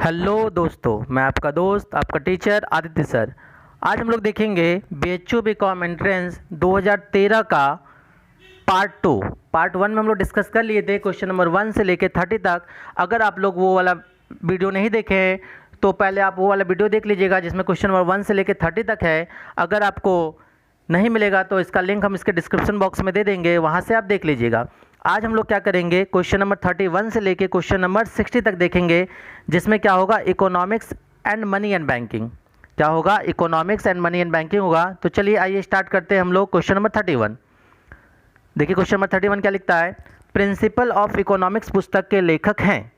Hello दोस्तों, मैं आपका दोस्त आपका टीचर आदित्य सर। आज हम लोग देखेंगे बीएचयू बीकॉम एंट्रेंस 2013 का पार्ट वन में हम लोग डिस्कस कर लिए थे क्वेश्चन नंबर 1 से लेके 30 तक। अगर आप लोग वो वाला वीडियो नहीं देखे हैं तो पहले आप वो वाला वीडियो देख लीजिएगा जिसमें क्वेश्चन नंबर 1 से लेके 30 तक है। अगर आपको नहीं मिलेगा तो इसका लिंक हम इसके डिस्क्रिप्शन बॉक्स में दे देंगे, वहाँ से आप देख लीजिएगा। आज हम लोग क्या करेंगे, क्वेश्चन नंबर 31 से लेके क्वेश्चन नंबर 60 तक देखेंगे, जिसमें क्या होगा, economics and money and banking. क्या होगा, economics and money and banking होगा। तो चलिए आइए स्टार्ट करते हैं हम लोग क्वेश्चन नंबर 31। देखिए क्वेश्चन नंबर 31 क्या लिखता है। प्रिंसिपल ऑफ इकोनॉमिक्स पुस्तक के लेखक हैं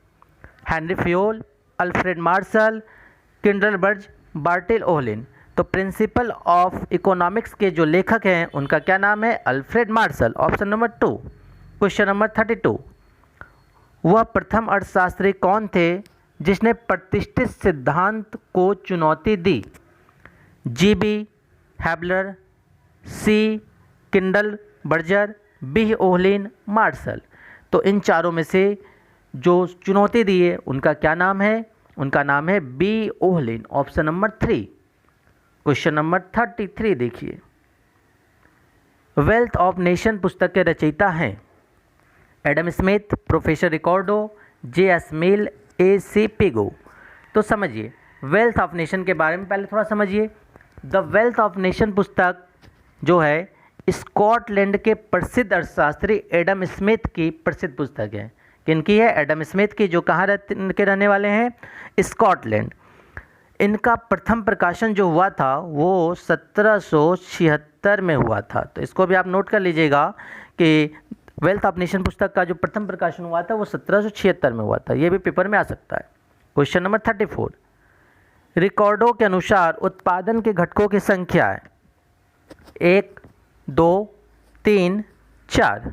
Henri Fayol, Alfred Marshall, Kindleberger, Bertil Ohlin. तो प्रिंसिपल ऑफ इकोनॉमिक्स के जो लेखक हैं उनका क्या नाम है, Alfred Marshall. Option number 2। Question number 32। वह प्रथम अर्थशास्त्री कौन थे जिसने प्रतिष्ठित सिद्धांत को चुनौती दी। GB Haberler, C Kindleberger, B Ohlin, Marshall. तो इन चारों में से जो चुनौती दी है उनका क्या नाम है, उनका नाम है B Ohlin. Option number 3। Question number 33 देखिए। वेल्थ ऑफ नेशन पुस्तक के रचयिता हैं Adam Smith, professor Ricardo, JS. Mill, AC. Pigou. तो समझिए वेल्थ ऑफ नेशन के बारे में पहले थोड़ा समझिए। द वेल्थ ऑफ नेशन पुस्तक जो है स्कॉटलैंड के प्रसिद्ध अर्थशास्त्री एडम स्मिथ की प्रसिद्ध पुस्तक है। किनकी है, एडम स्मिथ की, जो कहाँ के रहने वाले हैं, स्कॉटलैंड। इनका प्रथम प्रकाशन जो हुआ था वो 1776 में हुआ था। तो इसको भी आप नोट कर लीजिएगा कि वेल्थ ऑफ नेशन पुस्तक का जो प्रथम प्रकाशन हुआ था वो 1776 में हुआ था। ये भी पेपर में आ सकता है। Question number 34। रिकॉर्डों के अनुसार उत्पादन के घटकों की संख्या है 1, 2, 3, 4।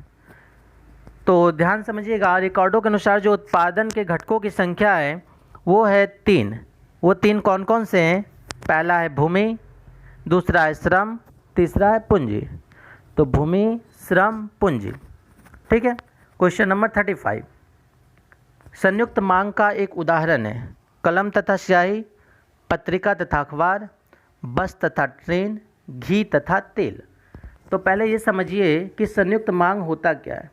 तो ध्यान समझिएगा, रिकॉर्डों के अनुसार जो उत्पादन के घटकों की संख्या है वो है 3। वो 3 कौन कौन से हैं, पहला है भूमि, दूसरा है श्रम, तीसरा है पूंजी। तो भूमि, श्रम, पूंजी। ठीक है। Question number 35। संयुक्त मांग का एक उदाहरण है कलम तथा स्याही, पत्रिका तथा अखबार, बस तथा ट्रेन, घी तथा तेल। तो पहले ये समझिए कि संयुक्त मांग होता क्या है।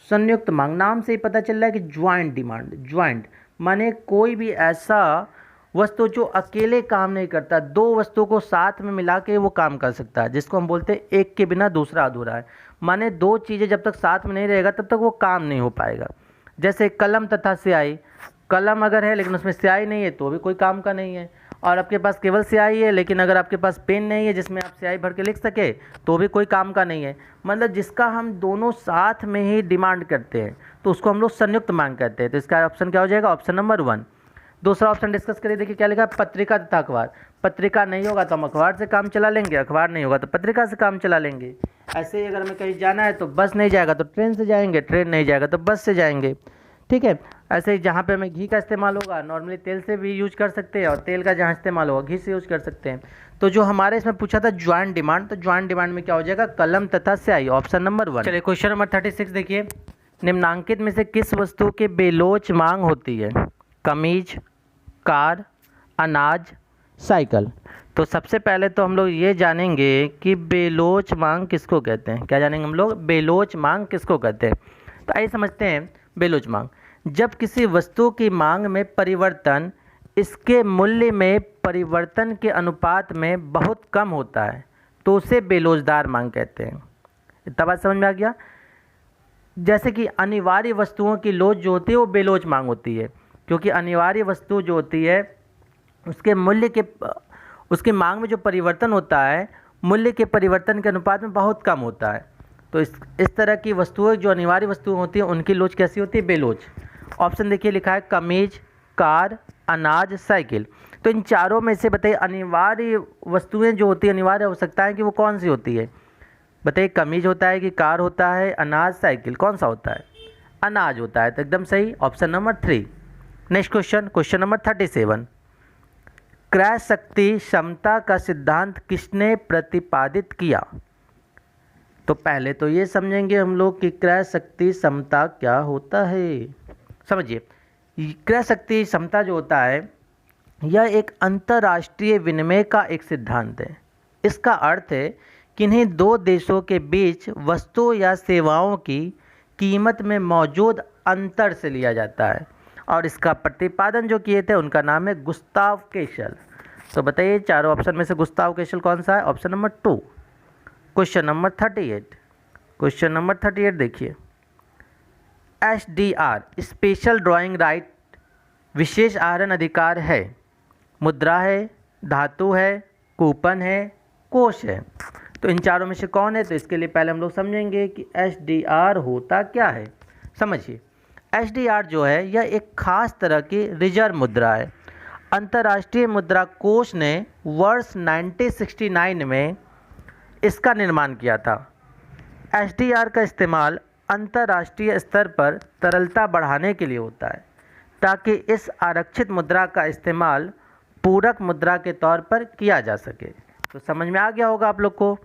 संयुक्त मांग नाम से ही पता चल रहा है कि ज्वाइंट डिमांड। ज्वाइंट माने कोई भी ऐसा वस्तु जो अकेले काम नहीं करता, 2 वस्तुओं को साथ में मिला के वो काम कर सकता है, जिसको हम बोलते हैं एक के बिना दूसरा अधूरा है। माने 2 चीज़ें जब तक साथ में नहीं रहेगा तब तक वो काम नहीं हो पाएगा। जैसे कलम तथा स्याही, कलम अगर है लेकिन उसमें स्याही नहीं है तो भी कोई काम का नहीं है। और आपके पास केवल स्याही है लेकिन अगर आपके पास पेन नहीं है जिसमें आप स्याही भर के लिख सके तो भी कोई काम का नहीं है। मतलब जिसका हम दोनों साथ में ही डिमांड करते हैं तो उसको हम लोग संयुक्त मांग कहते हैं। तो इसका ऑप्शन क्या हो जाएगा, ऑप्शन नंबर 1। दूसरा ऑप्शन डिस्कस करिए। देखिए क्या लिखा है, पत्रिका तथा अखबार। पत्रिका नहीं होगा तो हम अखबार से काम चला लेंगे, अखबार नहीं होगा तो पत्रिका से काम चला लेंगे। ऐसे ही अगर हमें कहीं जाना है तो बस नहीं जाएगा तो ट्रेन से जाएंगे, ट्रेन नहीं जाएगा तो बस से जाएंगे। ठीक है। ऐसे ही जहाँ पे हमें घी का इस्तेमाल होगा नॉर्मली तेल से भी यूज कर सकते हैं, और तेल का जहाँ इस्तेमाल होगा घी से यूज कर सकते हैं। तो जो हमारे इसमें पूछा था ज्वाइंट डिमांड, तो ज्वाइंट डिमांड में क्या हो जाएगा, कलम तथा स्याही। Option number 1। चलिए क्वेश्चन नंबर 36 देखिए। निम्नांकित में से किस वस्तु की बेलोच मांग होती है, कमीज, कार, अनाज, साइकिल। तो सबसे पहले तो हम लोग ये जानेंगे कि बेलोच मांग किसको कहते हैं। क्या जानेंगे हम लोग, बेलोच मांग किसको कहते हैं। तो आइए समझते हैं बेलोच मांग। जब किसी वस्तु की मांग में परिवर्तन इसके मूल्य में परिवर्तन के अनुपात में बहुत कम होता है तो उसे बेलोचदार मांग कहते हैं। इतना बात समझ में आ गया। जैसे कि अनिवार्य वस्तुओं की लोच जो होती है वो बेलोच मांग होती है, क्योंकि अनिवार्य वस्तु जो होती है उसके मूल्य के उसकी मांग में जो परिवर्तन होता है मूल्य के परिवर्तन के अनुपात में बहुत कम होता है। तो इस तरह की वस्तुएं जो अनिवार्य वस्तुएं होती हैं उनकी लोच कैसी होती है, बेलोच। ऑप्शन देखिए लिखा है कमीज, कार, अनाज, साइकिल। तो इन चारों में से बताइए अनिवार्य वस्तुएं जो होती है, अनिवार्य आवश्यकताएं कि वो कौन सी होती है। बताइए कमीज होता है कि कार होता है, अनाज, साइकिल, कौन सा होता है, अनाज होता है। तो एकदम सही, option number 3। Next question, question number 37। क्रय शक्ति समता का सिद्धांत किसने प्रतिपादित किया। तो पहले तो ये समझेंगे हम लोग कि क्रय शक्ति समता क्या होता है। समझिए क्रय शक्ति क्षमता जो होता है यह एक अंतर्राष्ट्रीय विनिमय का एक सिद्धांत है। इसका अर्थ है कि इन्हीं दो देशों के बीच वस्तुओं या सेवाओं की कीमत में मौजूद अंतर से लिया जाता है, और इसका प्रतिपादन जो किए थे उनका नाम है गुस्ताव केशल। तो बताइए चारों ऑप्शन में से गुस्ताव केशल कौन सा है? Option number 2। Question number 38, question number 38 देखिए, SDR स्पेशल ड्राइंग राइट विशेष आहरण अधिकार है, मुद्रा है, धातु है, कूपन है, कोष है। तो इन चारों में से कौन है? तो इसके लिए पहले हम लोग समझेंगे कि SDR होता क्या है। समझिए, SDR जो है यह एक खास तरह की रिजर्व मुद्रा है। अंतर्राष्ट्रीय मुद्रा कोष ने वर्ष 1969 में इसका निर्माण किया था। SDR का इस्तेमाल अंतर्राष्ट्रीय स्तर पर तरलता बढ़ाने के लिए होता है, ताकि इस आरक्षित मुद्रा का इस्तेमाल पूरक मुद्रा के तौर पर किया जा सके। तो समझ में आ गया होगा आप लोग को।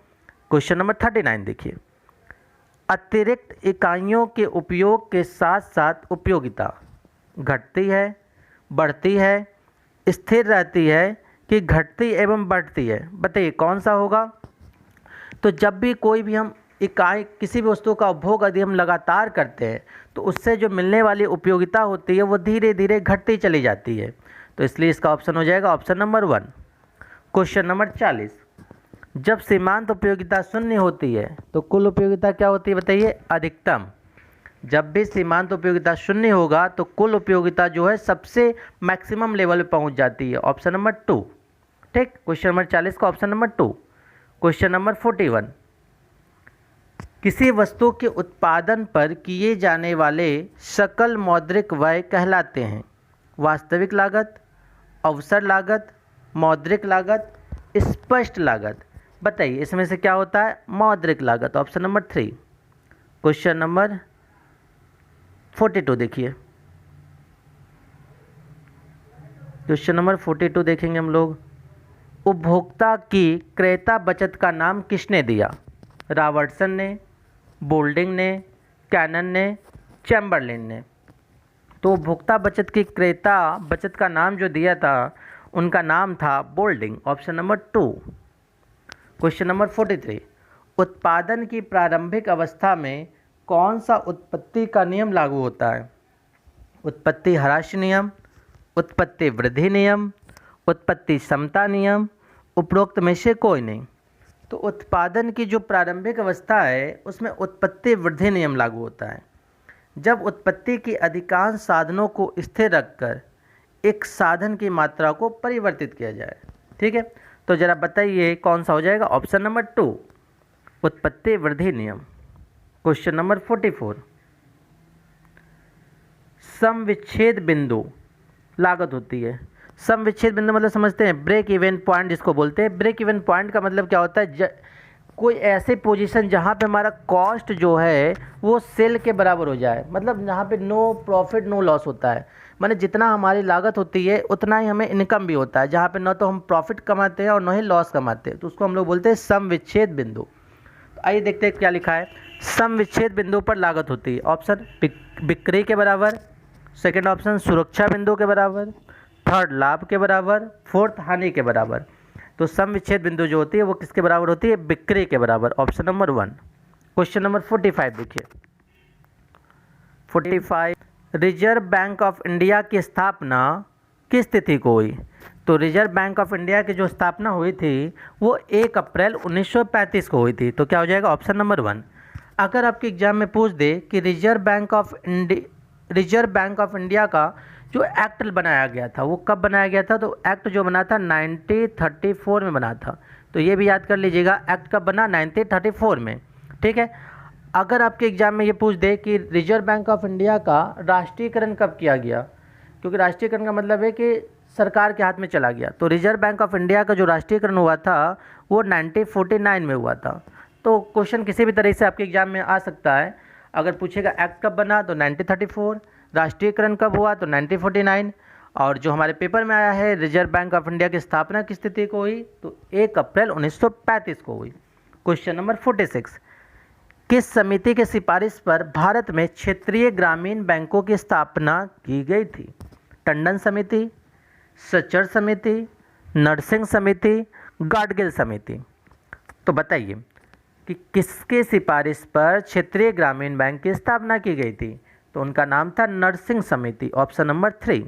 क्वेश्चन नंबर 39 देखिए, अतिरिक्त इकाइयों के उपयोग के साथ साथ उपयोगिता घटती है, बढ़ती है, स्थिर रहती है कि घटती एवं बढ़ती है? बताइए कौन सा होगा? तो जब भी कोई भी हम इकाई किसी भी वस्तु का उपभोग यदि हम लगातार करते हैं तो उससे जो मिलने वाली उपयोगिता होती है वो धीरे धीरे घटती चली जाती है। तो इसलिए इसका ऑप्शन हो जाएगा ऑप्शन नंबर 1। क्वेश्चन नंबर 40, जब सीमांत उपयोगिता शून्य होती है तो कुल उपयोगिता क्या होती है? बताइए अधिकतम। जब भी सीमांत उपयोगिता शून्य होगा तो कुल उपयोगिता जो है सबसे मैक्सिमम लेवल पे पहुंच जाती है। Option number 2। ठीक, क्वेश्चन नंबर 40 का ऑप्शन नंबर 2। क्वेश्चन नंबर 41, किसी वस्तु के उत्पादन पर किए जाने वाले सकल मौद्रिक व्यय कहलाते हैं वास्तविक लागत, अवसर लागत, मौद्रिक लागत, स्पष्ट लागत। बताइए इसमें से क्या होता है? मौद्रिक लागत। Option number 3। क्वेश्चन नंबर 42 देखिए, क्वेश्चन नंबर 42 देखेंगे हम लोग, उपभोक्ता की क्रेता बचत का नाम किसने दिया? रॉबर्टसन ने, बोल्डिंग ने, कैनन ने, चैम्बरलिन ने। तो उपभोक्ता बचत की क्रेता बचत का नाम जो दिया था उनका नाम था Boulding. Option number 2। Question number 43, उत्पादन की प्रारंभिक अवस्था में कौन सा उत्पत्ति का नियम लागू होता है? उत्पत्ति ह्रास नियम, उत्पत्ति वृद्धि नियम, उत्पत्ति समता नियम, उपरोक्त में से कोई नहीं। तो उत्पादन की जो प्रारंभिक अवस्था है उसमें उत्पत्ति वृद्धि नियम लागू होता है। जब उत्पत्ति की अधिकांश साधनों को स्थिर रखकर एक साधन की मात्रा को परिवर्तित किया जाए। ठीक है, तो जरा बताइए कौन सा हो जाएगा? ऑप्शन नंबर 2 उत्पत्ति वृद्धि नियम। क्वेश्चन नंबर 44, सम विच्छेद बिंदु लागत होती है। सम विच्छेद बिंदु मतलब समझते हैं ब्रेक इवन पॉइंट जिसको बोलते हैं। ब्रेक इवन पॉइंट का मतलब क्या होता है? कोई ऐसे पोजीशन जहाँ पे हमारा कॉस्ट जो है वो सेल के बराबर हो जाए, मतलब जहाँ पे नो प्रॉफिट नो लॉस होता है। माने जितना हमारी लागत होती है उतना ही हमें इनकम भी होता है, जहाँ पे न तो हम प्रॉफिट कमाते हैं और न ही लॉस कमाते हैं, तो उसको हम लोग बोलते हैं सम विच्छेद बिंदु। तो आइए देखते हैं क्या लिखा है। सम विच्छेद बिंदु पर लागत होती है। ऑप्शन बिक्री के बराबर, सेकेंड ऑप्शन सुरक्षा बिंदु के बराबर, थर्ड लाभ के बराबर, फोर्थ हानि के बराबर। तो सम विच्छेद बिंदु जो होती है वो किसके बराबर होती है? बिक्री के बराबर। Option number 1। क्वेश्चन नंबर 45 देखिए, 45, रिजर्व बैंक ऑफ इंडिया की स्थापना किस तिथि को हुई? तो रिजर्व बैंक ऑफ इंडिया की जो स्थापना हुई थी वो 1 अप्रैल 1935 को हुई थी। तो क्या हो जाएगा? Option number 1। अगर आपके एग्जाम में पूछ दे कि रिजर्व बैंक ऑफ इंडिया का जो एक्ट बनाया गया था वो कब बनाया गया था, तो एक्ट जो बना था 1934 में बना था। तो ये भी याद कर लीजिएगा, एक्ट कब बना? 1934 में। ठीक है, अगर आपके एग्जाम में ये पूछ दे कि रिजर्व बैंक ऑफ इंडिया का राष्ट्रीयकरण कब किया गया, क्योंकि राष्ट्रीयकरण का मतलब है कि सरकार के हाथ में चला गया, तो रिजर्व बैंक ऑफ इंडिया का जो राष्ट्रीयकरण हुआ था वो 1949 में हुआ था। तो क्वेश्चन किसी भी तरह से आपके एग्जाम में आ सकता है। अगर पूछेगा एक्ट कब बना तो 1934, राष्ट्रीयकरण कब हुआ तो 1949, और जो हमारे पेपर में आया है रिजर्व बैंक ऑफ इंडिया की स्थापना किस तिथि को हुई तो 1 अप्रैल 1935 को हुई। क्वेश्चन नंबर 46, किस समिति के सिफारिश पर भारत में क्षेत्रीय ग्रामीण बैंकों की स्थापना की गई थी? टंडन समिति, सचर समिति, नरसिंह समिति, गाडगिल समिति। तो बताइए कि किसके सिफारिश पर क्षेत्रीय ग्रामीण बैंक की स्थापना की गई थी? तो उनका नाम था नरसिंह समिति, ऑप्शन नंबर 3।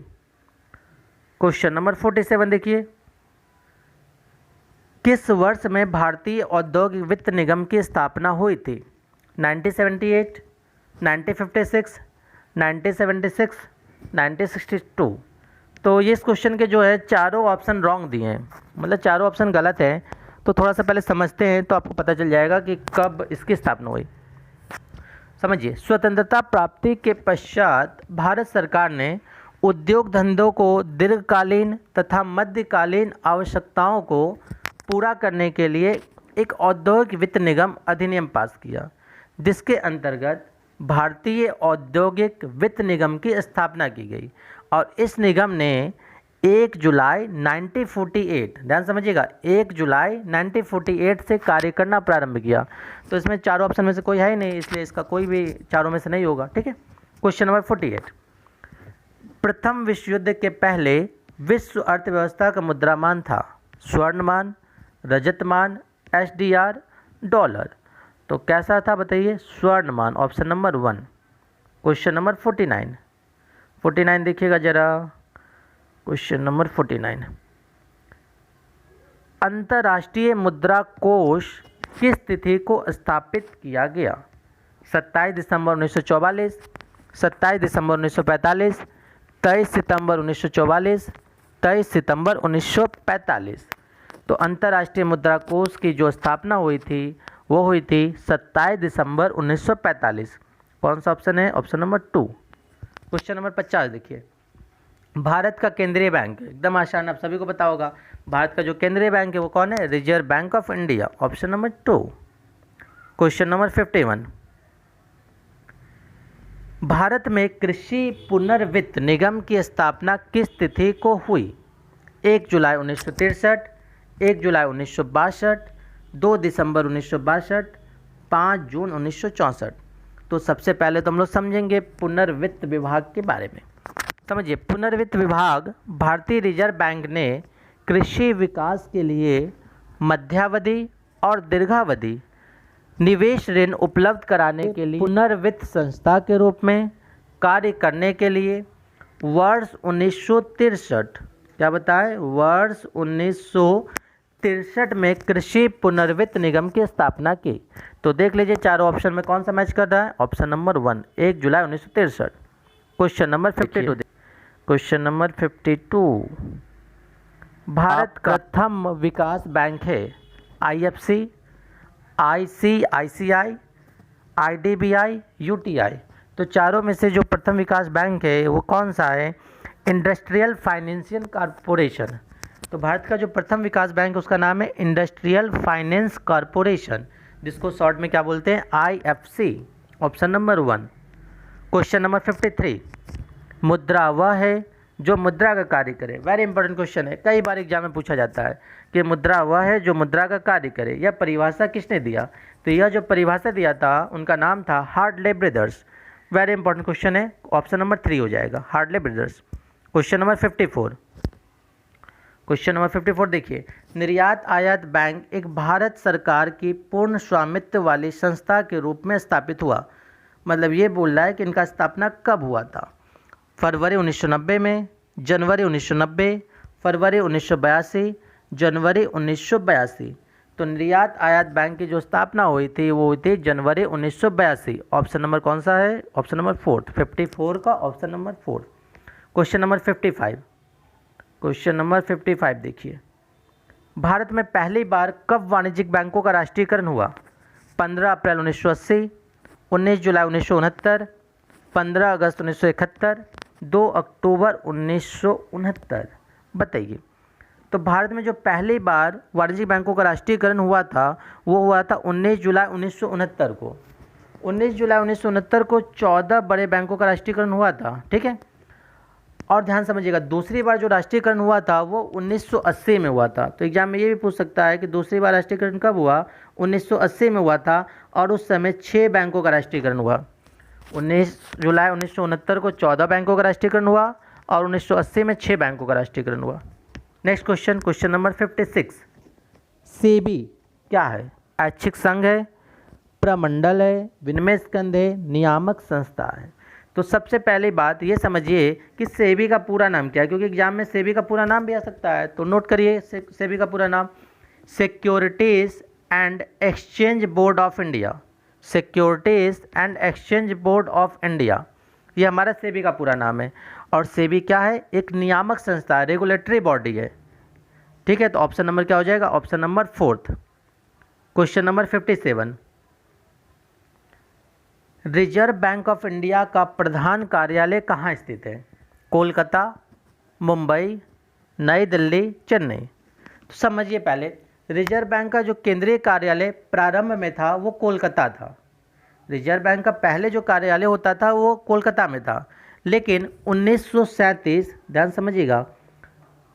क्वेश्चन नंबर 47 देखिए, किस वर्ष में भारतीय औद्योगिक वित्त निगम की स्थापना हुई थी? 1978, 1956, 1976, 1962। तो ये इस क्वेश्चन के जो है चारों ऑप्शन रॉन्ग दिए हैं, मतलब चारों ऑप्शन गलत हैं। तो थोड़ा सा पहले समझते हैं तो आपको पता चल जाएगा कि कब इसकी स्थापना हुई। समझिए, स्वतंत्रता प्राप्ति के पश्चात भारत सरकार ने उद्योग धंधों को दीर्घकालीन तथा मध्यकालीन आवश्यकताओं को पूरा करने के लिए एक औद्योगिक वित्त निगम अधिनियम पास किया, जिसके अंतर्गत भारतीय औद्योगिक वित्त निगम की स्थापना की गई। और इस निगम ने 1 जुलाई 1948, ध्यान समझिएगा, 1 जुलाई 1948 से कार्य करना प्रारंभ किया। तो इसमें चारों ऑप्शन में से कोई है ही नहीं, इसलिए इसका कोई भी चारों में से नहीं होगा। ठीक है। क्वेश्चन नंबर 48, प्रथम विश्व युद्ध के पहले विश्व अर्थव्यवस्था का मुद्रामान था? स्वर्णमान, रजतमान, SDR, डॉलर। तो कैसा था बताइए? स्वर्णमान, ऑप्शन नंबर 1। क्वेश्चन नंबर 49 देखिएगा जरा। क्वेश्चन नंबर 49, अंतर्राष्ट्रीय मुद्रा कोष किस तिथि को स्थापित किया गया? 27 दिसंबर 1944, 27 दिसंबर 1945, 23 सितंबर 1944, 23 सितंबर 1945। तो अंतर्राष्ट्रीय मुद्रा कोष की जो स्थापना हुई थी वो हुई थी 27 दिसंबर 1945। कौन सा ऑप्शन है? Option number 2। क्वेश्चन नंबर 50 देखिए, भारत का केंद्रीय बैंक, एकदम आसान, आप सभी को पता होगा, भारत का जो केंद्रीय बैंक है वो कौन है? Reserve bank of India, option number 2। Question number 51, Bharat में कृषि पुनर्वित्त निगम की स्थापना किस तिथि को हुई? 1 जुलाई 1963, 1 जुलाई 1962, 2 दिसंबर 1962, 5 जून 1964। तो सबसे पहले तो हम लोग समझेंगे पुनर्वित्त विभाग के बारे में। समझिए, पुनर्वित्त विभाग भारतीय रिजर्व बैंक ने कृषि विकास के लिए मध्यावधि और दीर्घावधि निवेश ऋण उपलब्ध कराने के लिए पुनर्वित्त संस्था के रूप में कार्य करने के लिए वर्ष 1963, क्या बताएं, वर्ष 1963 में कृषि पुनर्वित्त निगम की स्थापना की। तो देख लीजिए चारों ऑप्शन में कौन सा मैच कर रहा है? ऑप्शन नंबर 1, 1 जुलाई 1963। Question number 52, question number 52, Bharat का प्रथम विकास बैंक है? IFC, ICICI, IDBI, UTI। तो चारों में से जो प्रथम विकास बैंक है वो कौन सा है? Industrial financial corporation. तो भारत का जो प्रथम विकास बैंक है उसका नाम है इंडस्ट्रियल फाइनेंस कॉरपोरेशन, जिसको शॉर्ट में क्या बोलते हैं? IFC, option number 1। Question number 53, मुद्रा वह है जो मुद्रा का कार्य करे। वेरी इंपॉर्टेंट क्वेश्चन है, कई बार एग्जाम में पूछा जाता है कि मुद्रा वह है जो मुद्रा का कार्य करे। यह परिभाषा किसने दिया? तो यह जो परिभाषा दिया था उनका नाम था Hartley brothers. Very important question है, ऑप्शन नंबर 3 हो जाएगा, Hartley brothers. Question number 54, question number 54 देखिए, निर्यात आयात बैंक एक भारत सरकार की पूर्ण स्वामित्व वाली संस्था के रूप में स्थापित हुआ। मतलब ये बोल रहा है कि इनका स्थापना कब हुआ था? फरवरी 1990 में, जनवरी 1990, फरवरी 1982, जनवरी 1982। तो निर्यात आयात बैंक की जो स्थापना हुई थी वो हुई थी जनवरी 1982। ऑप्शन नंबर कौन सा है? ऑप्शन नंबर 4, 54 का option number 4। Question number 55, question number 55 देखिए, भारत में पहली बार कब वाणिज्यिक बैंकों का राष्ट्रीयकरण हुआ? 15 अप्रैल 1980, 19 जुलाई 1969, 15 अगस्त 1971, 2 अक्टूबर 1969। बताइए, तो भारत में जो पहली बार वाणिज्यिक बैंकों का राष्ट्रीयकरण हुआ था वो हुआ था 19 जुलाई 1969 को। 19 जुलाई 1969 को 14 बड़े बैंकों का राष्ट्रीयकरण हुआ था। ठीक है, और ध्यान समझिएगा, दूसरी बार जो राष्ट्रीयकरण हुआ था वो 1980 में हुआ था। तो एग्जाम में ये भी पूछ सकता है कि दूसरी बार राष्ट्रीयकरण कब हुआ? 1980 में हुआ था और उस समय 6 बैंकों का राष्ट्रीयकरण हुआ। 19 जुलाई 1969 को 14 बैंकों का राष्ट्रीयकरण हुआ और 1980 में 6 बैंकों का राष्ट्रीयकरण हुआ। Next question, question number 56। SEBI क्या है? ऐच्छिक संघ है, प्रमंडल है, विनिमय स्कंध है, नियामक संस्था है। तो सबसे पहली बात ये समझिए कि सेबी का पूरा नाम क्या है, क्योंकि एग्जाम में सेबी का पूरा नाम भी आ सकता है। तो नोट करिए सेबी का पूरा नाम, securities and exchange board of India. Securities and exchange board of India, ये हमारा सेबी का पूरा नाम है। और सेबी क्या है? एक नियामक संस्था है, रेगुलेटरी बॉडी है। ठीक है, तो ऑप्शन नंबर क्या हो जाएगा? Option number 4। Question number 57। Reserve bank of India का प्रधान कार्यालय कहाँ स्थित है? कोलकाता, मुंबई, नई दिल्ली, चेन्नई। तो समझिए पहले, रिजर्व बैंक का जो केंद्रीय कार्यालय प्रारंभ में था वो कोलकाता था। रिजर्व बैंक का पहले जो कार्यालय होता था वो कोलकाता में था, लेकिन 1937, ध्यान समझिएगा,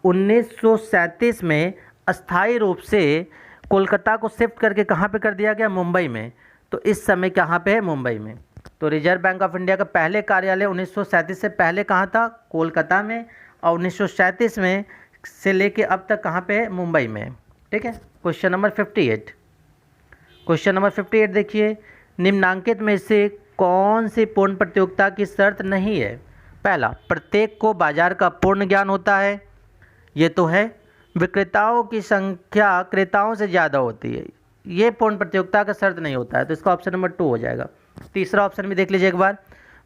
1937 में अस्थायी रूप से कोलकाता को शिफ्ट करके कहाँ पे कर दिया गया? मुंबई में। तो इस समय कहाँ पे है? मुंबई में। तो रिजर्व बैंक ऑफ इंडिया का पहले कार्यालय 1937 से पहले कहाँ था? कोलकाता में। और 1937 में से लेके अब तक कहाँ पे है? मुंबई में। ठीक है, क्वेश्चन नंबर 58। क्वेश्चन नंबर 58 देखिए, निम्नांकित में से कौन सी पूर्ण प्रतियोगिता की शर्त नहीं है? पहला, प्रत्येक को बाजार का पूर्ण ज्ञान होता है, ये तो है। विक्रेताओं की संख्या क्रेताओं से ज़्यादा होती है, ये पूर्ण प्रतियोगिता का शर्त नहीं होता है, तो इसका ऑप्शन नंबर 2 हो जाएगा। तीसरा ऑप्शन भी देख लीजिए एक बार,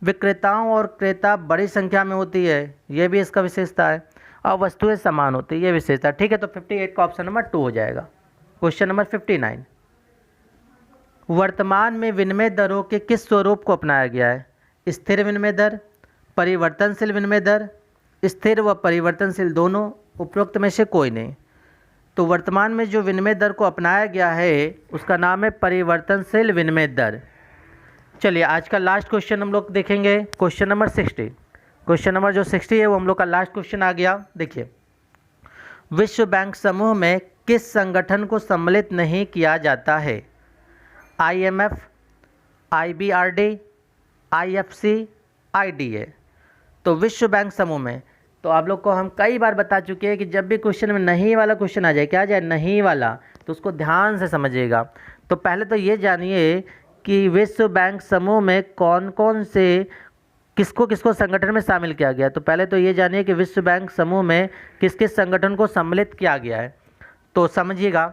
विक्रेताओं और क्रेता बड़ी संख्या में होती है, ये भी इसका विशेषता है। और वस्तुएं समान होती है, ये विशेषता। ठीक है, तो 58 का ऑप्शन नंबर 2 हो जाएगा। Question number 59। वर्तमान में विनिमय दरों के किस स्वरूप को अपनाया गया है? स्थिर विनिमय दर, परिवर्तनशील विनिमय दर, स्थिर व परिवर्तनशील दोनों, उपरोक्त में से कोई नहीं। तो वर्तमान में जो विनिमय दर को अपनाया गया है उसका नाम है परिवर्तनशील विनिमय दर। चलिए आज का लास्ट क्वेश्चन हम लोग देखेंगे, क्वेश्चन नंबर 60। क्वेश्चन नंबर जो 60 है वो हम लोग का लास्ट क्वेश्चन आ गया। देखिए, विश्व बैंक समूह में किस संगठन को सम्मिलित नहीं किया जाता है? IMF, IBRD, IFC, IDA। तो विश्व बैंक समूह में, तो आप लोग को हम कई बार बता चुके हैं कि जब भी क्वेश्चन में नहीं वाला क्वेश्चन आ जाए, क्या आ जाए? नहीं वाला, तो उसको ध्यान से समझिएगा। तो पहले तो ये जानिए कि विश्व बैंक समूह में कौन कौन से किसको किसको संगठन में शामिल किया गया। तो पहले तो ये जानिए कि विश्व बैंक समूह में किस किस संगठन को सम्मिलित किया गया है, तो समझिएगा।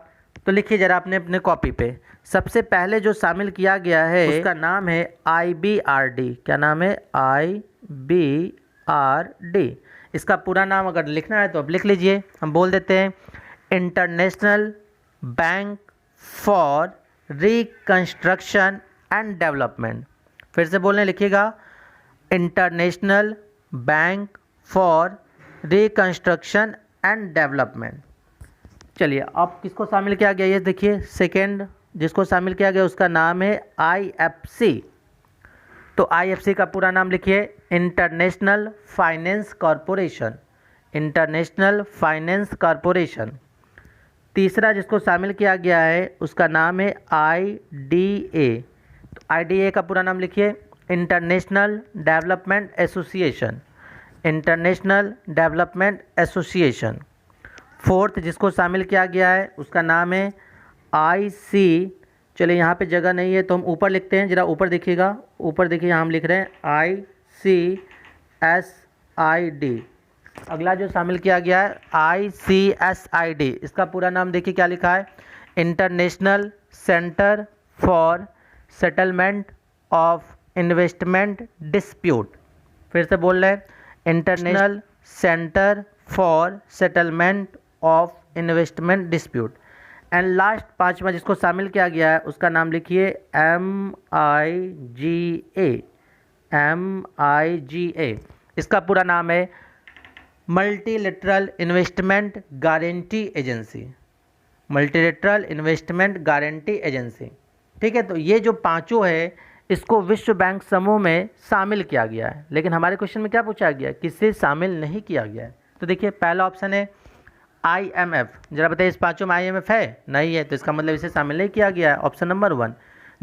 तो लिखिए जरा अपने अपने कॉपी पे। सबसे पहले जो शामिल किया गया है उसका नाम है IBRD। क्या नाम है? IBRD। इसका पूरा नाम अगर लिखना है तो अब लिख लीजिए, हम बोल देते हैं international bank for reconstruction and development. फिर से बोलने लिखिएगा, international bank for reconstruction and development. चलिए अब किसको शामिल किया गया ये देखिए, सेकेंड जिसको शामिल किया गया उसका नाम है IFC। तो IFC का पूरा नाम लिखिए, international finance corporation. International finance corporation. तीसरा जिसको शामिल किया गया है उसका नाम है IDA। तो IDA का पूरा नाम लिखिए, international development association. International development association. Fourth जिसको शामिल किया गया है उसका नाम है IC। चलिए यहाँ पे जगह नहीं है तो हम ऊपर लिखते हैं, जरा ऊपर देखिएगा, ऊपर देखिए यहाँ हम लिख रहे हैं ICSID। अगला जो शामिल किया गया है ICSID, इसका पूरा नाम देखिए क्या लिखा है, international centre for settlement of investment dispute. फिर से बोल रहे हैं, international centre for settlement of investment dispute. And last पांचवा जिसको शामिल किया गया है उसका नाम लिखिए MIGA। इसका पूरा नाम है multilateral investment guarantee agency. Multilateral investment guarantee agency. ठीक है, तो ये जो पांचों है इसको विश्व बैंक समूह में शामिल किया गया है, लेकिन हमारे क्वेश्चन में क्या पूछा गया है, किससे शामिल नहीं किया गया है। तो देखिए पहला ऑप्शन है IMF, जरा बताइए इस पांचों में IMF है? नहीं है, तो इसका मतलब इसे शामिल नहीं किया गया है, ऑप्शन नंबर 1।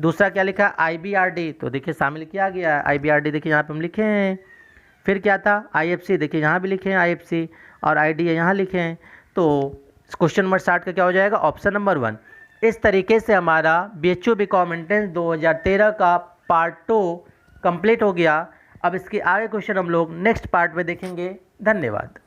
दूसरा क्या लिखा है? IBRD, तो देखिए शामिल किया गया है, IBRD देखिए यहाँ पे हम लिखे हैं। फिर क्या था? IFC, देखिए यहाँ भी लिखे हैं IFC, और IDA यहाँ लिखे हैं। तो क्वेश्चन नंबर 60 का क्या हो जाएगा? Option number 1। इस तरीके से हमारा BHU BCom एंट्रेंस 2013 का पार्ट 2 कंप्लीट हो गया। अब इसके आगे क्वेश्चन हम लोग नेक्स्ट पार्ट में देखेंगे। धन्यवाद।